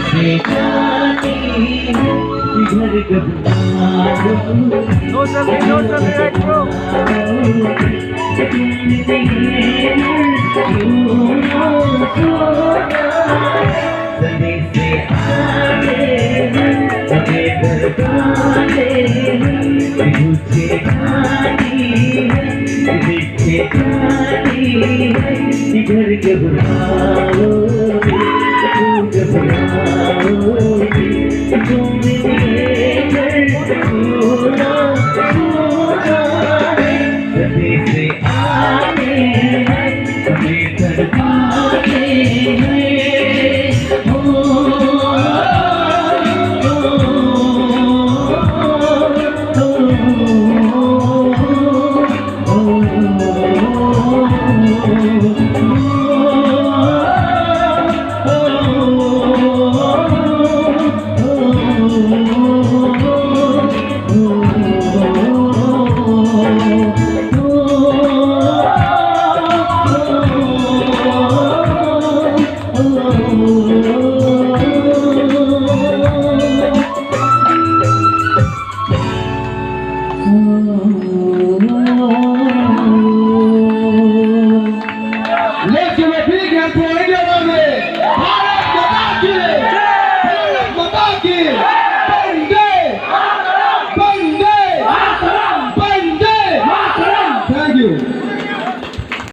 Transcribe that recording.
से जाती है घर घबराओ नो चल राइट ब्रो सभी से आगे सभी दरबारे मुझे जानी है दिखे जानी है घर घबराओ घबराओ तुम